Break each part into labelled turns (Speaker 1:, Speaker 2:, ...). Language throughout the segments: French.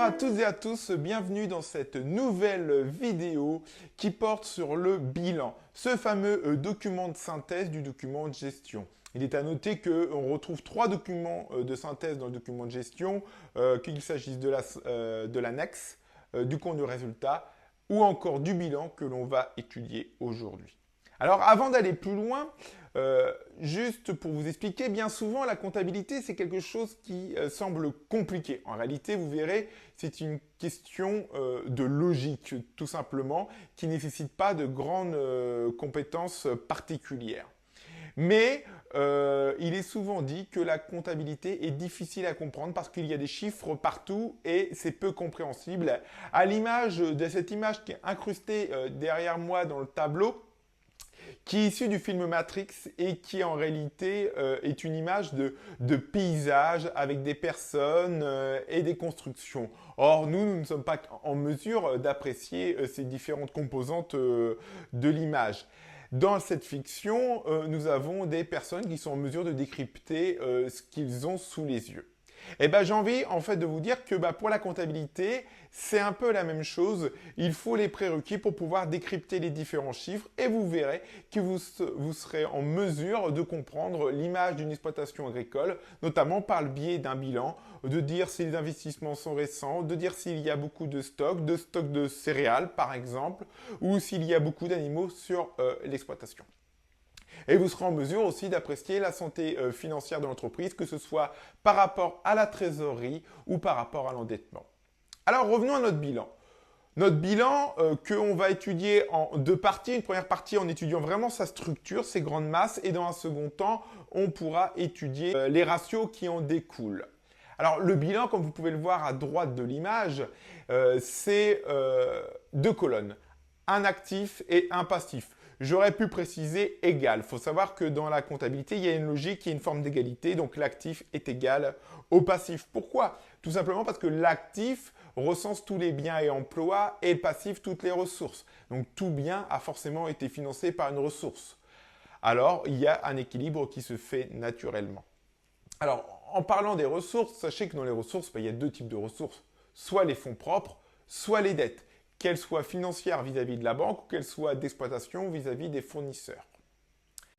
Speaker 1: à toutes et à tous, bienvenue dans cette nouvelle vidéo qui porte sur le bilan, ce fameux document de synthèse du document de gestion. Il est à noter qu'on retrouve trois documents de synthèse dans le document de gestion, qu'il s'agisse de l'annexe, du compte de résultat ou encore du bilan que l'on va étudier aujourd'hui. Alors avant d'aller plus loin, juste pour vous expliquer, bien souvent la comptabilité c'est quelque chose qui semble compliqué. En réalité, vous verrez, c'est une question de logique tout simplement qui ne nécessite pas de grandes compétences particulières. Mais il est souvent dit que la comptabilité est difficile à comprendre parce qu'il y a des chiffres partout et c'est peu compréhensible. À l'image de cette image qui est incrustée derrière moi dans le tableau, qui est issue du film Matrix et qui en réalité est une image de paysage avec des personnes et des constructions. Or, nous ne sommes pas en mesure d'apprécier ces différentes composantes de l'image. Dans cette fiction, nous avons des personnes qui sont en mesure de décrypter ce qu'ils ont sous les yeux. Et ben, j'ai envie en fait de vous dire que pour la comptabilité, c'est un peu la même chose. Il faut les prérequis pour pouvoir décrypter les différents chiffres et vous verrez que vous serez en mesure de comprendre l'image d'une exploitation agricole, notamment par le biais d'un bilan, de dire si les investissements sont récents, de dire s'il y a beaucoup de stocks de céréales par exemple, ou s'il y a beaucoup d'animaux sur l'exploitation. Et vous serez en mesure aussi d'apprécier la santé financière de l'entreprise, que ce soit par rapport à la trésorerie ou par rapport à l'endettement. Alors revenons à notre bilan. Notre bilan qu'on va étudier en deux parties. Une première partie en étudiant vraiment sa structure, ses grandes masses, et dans un second temps, on pourra étudier les ratios qui en découlent. Alors le bilan, comme vous pouvez le voir à droite de l'image, c'est deux colonnes, un actif et un passif. J'aurais pu préciser égal. Il faut savoir que dans la comptabilité, il y a une logique, il y a une forme d'égalité, donc l'actif est égal au passif. Pourquoi? Tout simplement parce que l'actif recense tous les biens et emplois et le passif toutes les ressources. Donc tout bien a forcément été financé par une ressource. Alors, il y a un équilibre qui se fait naturellement. Alors, en parlant des ressources, sachez que dans les ressources, il y a deux types de ressources. Soit les fonds propres, soit les dettes, qu'elles soient financières vis-à-vis de la banque ou qu'elles soient d'exploitation vis-à-vis des fournisseurs.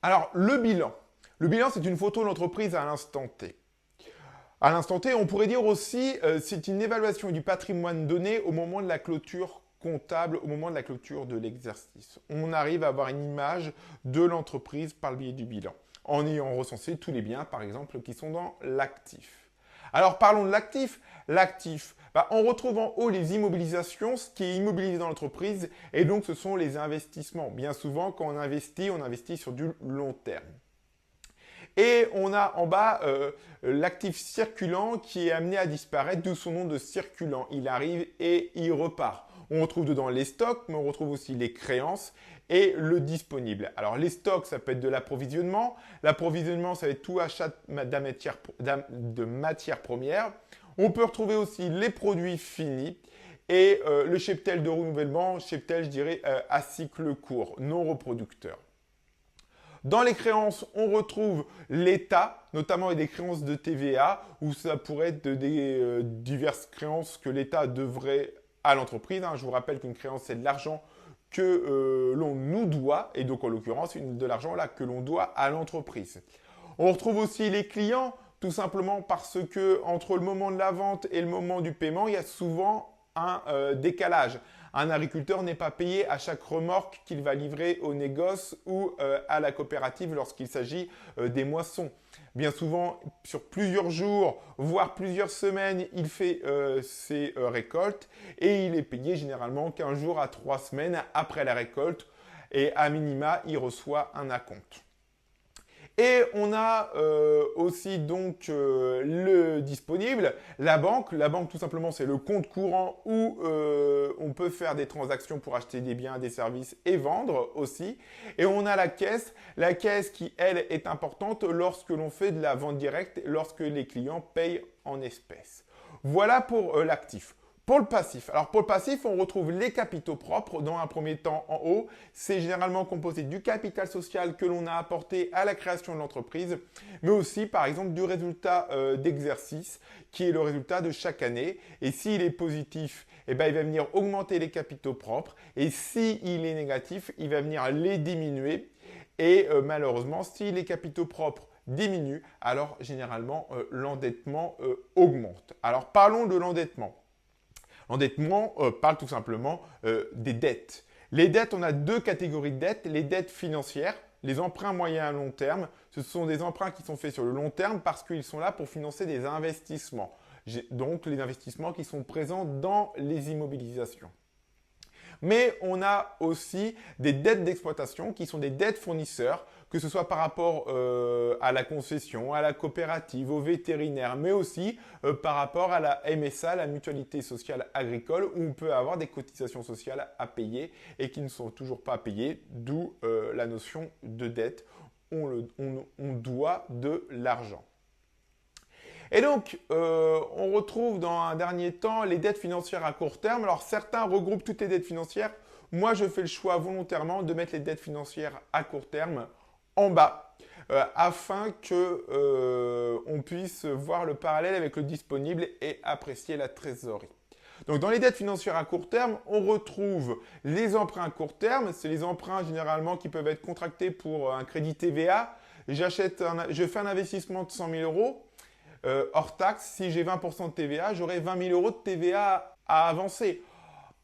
Speaker 1: Alors, le bilan. Le bilan, c'est une photo de l'entreprise à l'instant T. À l'instant T, on pourrait dire aussi, c'est une évaluation du patrimoine donné au moment de la clôture comptable, au moment de la clôture de l'exercice. On arrive à avoir une image de l'entreprise par le biais du bilan, en ayant recensé tous les biens, par exemple, qui sont dans l'actif. Alors, parlons de l'actif. L'actif, on retrouve en haut les immobilisations, ce qui est immobilisé dans l'entreprise, et donc ce sont les investissements. Bien souvent, quand on investit sur du long terme. Et on a en bas l'actif circulant qui est amené à disparaître, d'où son nom de circulant. Il arrive et il repart. On retrouve dedans les stocks, mais on retrouve aussi les créances et le disponible. Alors les stocks, ça peut être de l'approvisionnement. L'approvisionnement, ça va être tout achat de matières premières. On peut retrouver aussi les produits finis et le cheptel de renouvellement, cheptel, je dirais, à cycle court, non reproducteur. Dans les créances, on retrouve l'État, notamment des créances de TVA, où ça pourrait être des diverses créances que l'État devrait à l'entreprise. Je vous rappelle qu'une créance, c'est de l'argent que l'on nous doit, et donc en l'occurrence, de l'argent là que l'on doit à l'entreprise. On retrouve aussi les clients, tout simplement parce que entre le moment de la vente et le moment du paiement, il y a souvent un décalage. Un agriculteur n'est pas payé à chaque remorque qu'il va livrer au négoce ou à la coopérative lorsqu'il s'agit des moissons. Bien souvent, sur plusieurs jours, voire plusieurs semaines, il fait ses récoltes et il est payé généralement 15 jours à 3 semaines après la récolte et à minima, il reçoit un acompte. Et on a aussi donc le disponible, la banque. La banque, tout simplement, c'est le compte courant où on peut faire des transactions pour acheter des biens, des services et vendre aussi. Et on a la caisse qui, elle, est importante lorsque l'on fait de la vente directe, lorsque les clients payent en espèces. Voilà pour l'actif. Pour le passif. Alors pour le passif, on retrouve les capitaux propres dans un premier temps en haut. C'est généralement composé du capital social que l'on a apporté à la création de l'entreprise, mais aussi par exemple du résultat d'exercice qui est le résultat de chaque année. Et s'il est positif, eh ben, il va venir augmenter les capitaux propres. Et s'il est négatif, il va venir les diminuer. Et malheureusement, si les capitaux propres diminuent, alors généralement l'endettement augmente. Alors parlons de l'endettement. L'endettement parle tout simplement des dettes. Les dettes, on a deux catégories de dettes. Les dettes financières, les emprunts moyen à long terme. Ce sont des emprunts qui sont faits sur le long terme parce qu'ils sont là pour financer des investissements. Donc les investissements qui sont présents dans les immobilisations. Mais on a aussi des dettes d'exploitation qui sont des dettes fournisseurs, que ce soit par rapport à la concession, à la coopérative, au vétérinaire, mais aussi par rapport à la MSA, la mutualité sociale agricole, où on peut avoir des cotisations sociales à payer et qui ne sont toujours pas payées, d'où la notion de dette. On doit de l'argent. Et donc, on retrouve dans un dernier temps les dettes financières à court terme. Alors, certains regroupent toutes les dettes financières. Moi, je fais le choix volontairement de mettre les dettes financières à court terme en bas afin qu'on puisse voir le parallèle avec le disponible et apprécier la trésorerie. Donc, dans les dettes financières à court terme, on retrouve les emprunts à court terme. C'est les emprunts généralement qui peuvent être contractés pour un crédit TVA. Je fais un investissement de 100 000 euros. Hors taxe, si j'ai 20% de TVA, j'aurai 20 000 euros de TVA à avancer.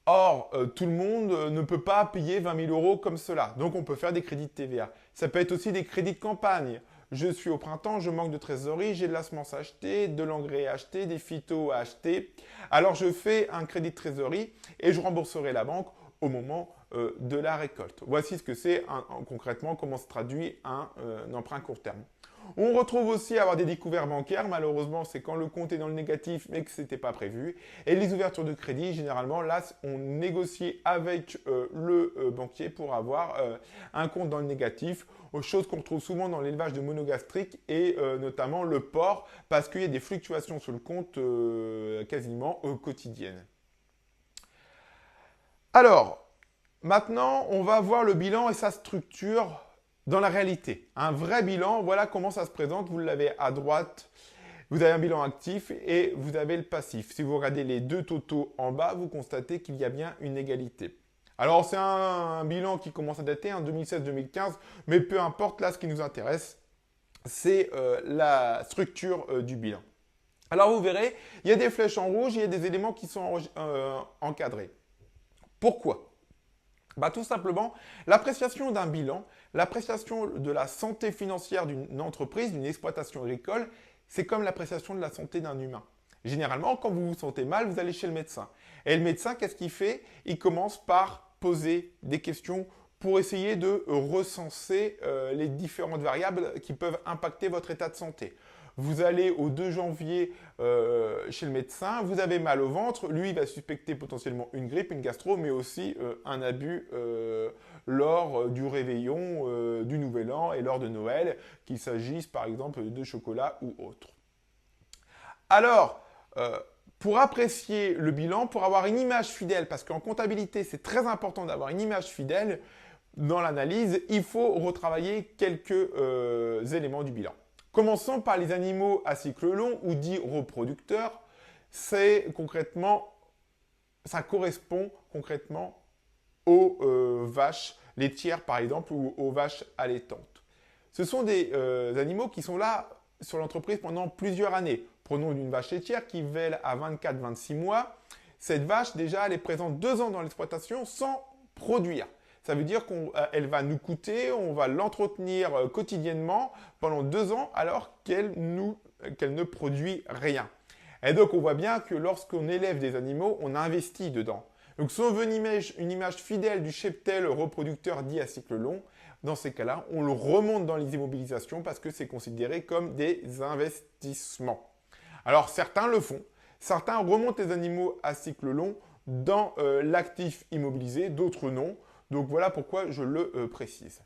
Speaker 1: Or, tout le monde ne peut pas payer 20 000 euros comme cela. Donc, on peut faire des crédits de TVA. Ça peut être aussi des crédits de campagne. Je suis au printemps, je manque de trésorerie, j'ai de la semence à acheter, de l'engrais à acheter, des phytos à acheter. Alors, je fais un crédit de trésorerie et je rembourserai la banque au moment de la récolte. Voici ce que c'est concrètement, comment se traduit un emprunt court terme. On retrouve aussi avoir des découvertes bancaires. Malheureusement, c'est quand le compte est dans le négatif, mais que ce n'était pas prévu. Et les ouvertures de crédit, généralement, là, on négocie avec le banquier pour avoir un compte dans le négatif. Chose qu'on retrouve souvent dans l'élevage de monogastriques et notamment le porc, parce qu'il y a des fluctuations sur le compte quasiment quotidiennes. Alors, maintenant, on va voir le bilan et sa structure dans la réalité. Un vrai bilan, voilà comment ça se présente. Vous l'avez à droite, vous avez un bilan actif et vous avez le passif. Si vous regardez les deux totaux en bas, vous constatez qu'il y a bien une égalité. Alors, c'est un bilan qui commence à dater, en 2016-2015, mais peu importe, là, ce qui nous intéresse, c'est la structure du bilan. Alors, vous verrez, il y a des flèches en rouge, il y a des éléments qui sont encadrés. Pourquoi ? Tout simplement, l'appréciation d'un bilan, l'appréciation de la santé financière d'une entreprise, d'une exploitation agricole, c'est comme l'appréciation de la santé d'un humain. Généralement, quand vous vous sentez mal, vous allez chez le médecin. Et le médecin, qu'est-ce qu'il fait? Il commence par poser des questions pour essayer de recenser les différentes variables qui peuvent impacter votre état de santé. Vous allez au 2 janvier chez le médecin, vous avez mal au ventre, lui il va suspecter potentiellement une grippe, une gastro, mais aussi un abus lors du réveillon, du Nouvel An et lors de Noël, qu'il s'agisse par exemple de chocolat ou autre. Alors, pour apprécier le bilan, pour avoir une image fidèle, parce qu'en comptabilité c'est très important d'avoir une image fidèle dans l'analyse, il faut retravailler quelques éléments du bilan. Commençons par les animaux à cycle long ou dits reproducteurs. Ça correspond concrètement aux vaches laitières par exemple ou aux vaches allaitantes. Ce sont des animaux qui sont là sur l'entreprise pendant plusieurs années. Prenons une vache laitière qui vèle à 24-26 mois. Cette vache déjà elle est présente 2 ans dans l'exploitation sans produire. Ça veut dire qu'elle va nous coûter, on va l'entretenir quotidiennement pendant 2 ans alors qu'elle ne produit rien. Et donc, on voit bien que lorsqu'on élève des animaux, on investit dedans. Donc, si on veut une image fidèle du cheptel reproducteur dit à cycle long, dans ces cas-là, on le remonte dans les immobilisations parce que c'est considéré comme des investissements. Alors, certains le font. Certains remontent les animaux à cycle long dans l'actif immobilisé, d'autres non. Donc, voilà pourquoi je le précise.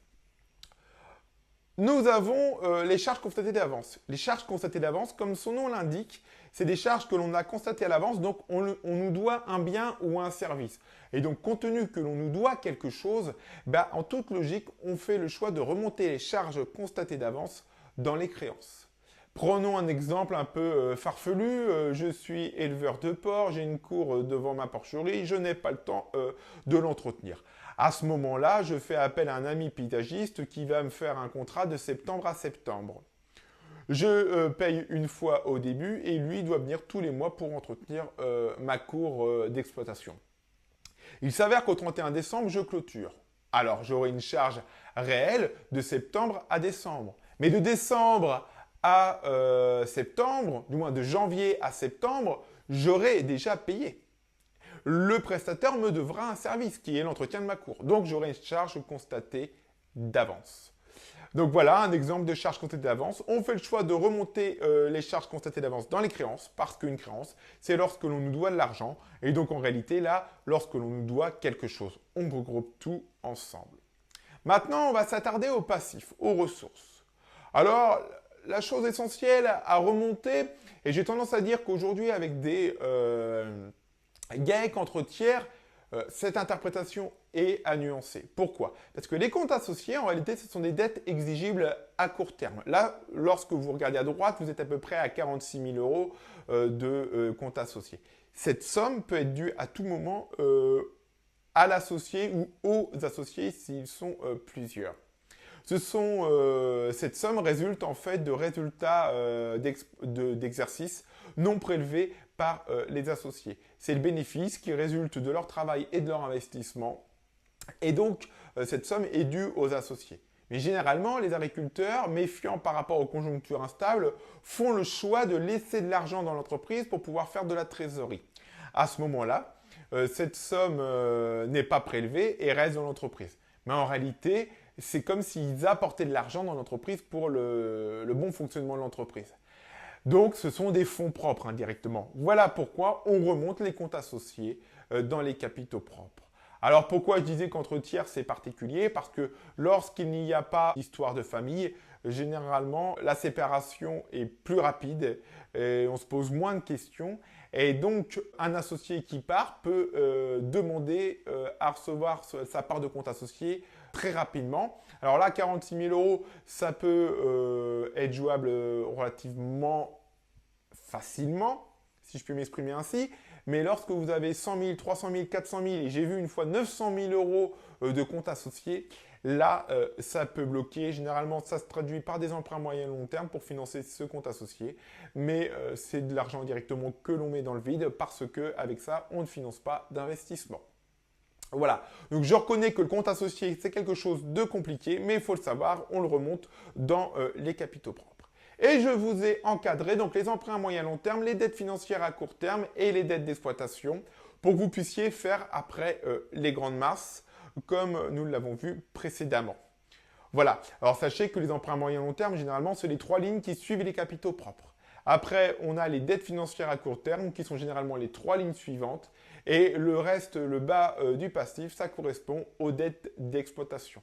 Speaker 1: Nous avons les charges constatées d'avance. Les charges constatées d'avance, comme son nom l'indique, c'est des charges que l'on a constatées à l'avance, donc on nous doit un bien ou un service. Et donc, compte tenu que l'on nous doit quelque chose, en toute logique, on fait le choix de remonter les charges constatées d'avance dans les créances. Prenons un exemple un peu farfelu. Je suis éleveur de porcs, j'ai une cour devant ma porcherie, je n'ai pas le temps de l'entretenir. À ce moment-là, je fais appel à un ami paysagiste qui va me faire un contrat de septembre à septembre. Je paye une fois au début et lui doit venir tous les mois pour entretenir ma cour d'exploitation. Il s'avère qu'au 31 décembre, je clôture. Alors, j'aurai une charge réelle de septembre à décembre. Mais de décembre à septembre, du moins de janvier à septembre, j'aurai déjà payé. Le prestataire me devra un service qui est l'entretien de ma cour. Donc, j'aurai une charge constatée d'avance. Donc voilà un exemple de charge constatée d'avance. On fait le choix de remonter les charges constatées d'avance dans les créances, parce qu'une créance, c'est lorsque l'on nous doit de l'argent. Et donc en réalité, là, lorsque l'on nous doit quelque chose. On regroupe tout ensemble. Maintenant, on va s'attarder au passif, aux ressources. Alors, la chose essentielle à remonter, et j'ai tendance à dire qu'aujourd'hui, avec des GAEC entre tiers, cette interprétation est à nuancer. Pourquoi? Parce que les comptes associés, en réalité, ce sont des dettes exigibles à court terme. Là, lorsque vous regardez à droite, vous êtes à peu près à 46 000 euros de comptes associés. Cette somme peut être due à tout moment à l'associé ou aux associés s'ils sont plusieurs. Cette somme résulte en fait de résultats d'exercice non prélevés par les associés. C'est le bénéfice qui résulte de leur travail et de leur investissement. Et donc, cette somme est due aux associés. Mais généralement, les agriculteurs, méfiants par rapport aux conjonctures instables, font le choix de laisser de l'argent dans l'entreprise pour pouvoir faire de la trésorerie. À ce moment-là, cette somme n'est pas prélevée et reste dans l'entreprise. Mais en réalité, c'est comme s'ils apportaient de l'argent dans l'entreprise pour le bon fonctionnement de l'entreprise. Donc, ce sont des fonds propres indirectement. Voilà pourquoi on remonte les comptes associés dans les capitaux propres. Alors, pourquoi je disais qu'entre tiers, c'est particulier? Parce que lorsqu'il n'y a pas d'histoire de famille, généralement, la séparation est plus rapide et on se pose moins de questions. Et donc, un associé qui part peut demander à recevoir sa part de compte associé très rapidement. Alors là, 46 000 euros, ça peut être jouable relativement facilement, si je puis m'exprimer ainsi. Mais lorsque vous avez 100 000, 300 000, 400 000, et j'ai vu une fois 900 000 euros de compte associé, là, ça peut bloquer. Généralement, ça se traduit par des emprunts moyen et long terme pour financer ce compte associé. Mais c'est de l'argent directement que l'on met dans le vide parce qu'avec ça, on ne finance pas d'investissement. Voilà, donc je reconnais que le compte associé, c'est quelque chose de compliqué, mais il faut le savoir, on le remonte dans les capitaux propres. Et je vous ai encadré donc les emprunts à moyen et long terme, les dettes financières à court terme et les dettes d'exploitation pour que vous puissiez faire après les grandes masses comme nous l'avons vu précédemment. Voilà, alors sachez que les emprunts à moyen et long terme, généralement, c'est les trois lignes qui suivent les capitaux propres. Après, on a les dettes financières à court terme qui sont généralement les trois lignes suivantes. Et le reste, le bas du passif, ça correspond aux dettes d'exploitation.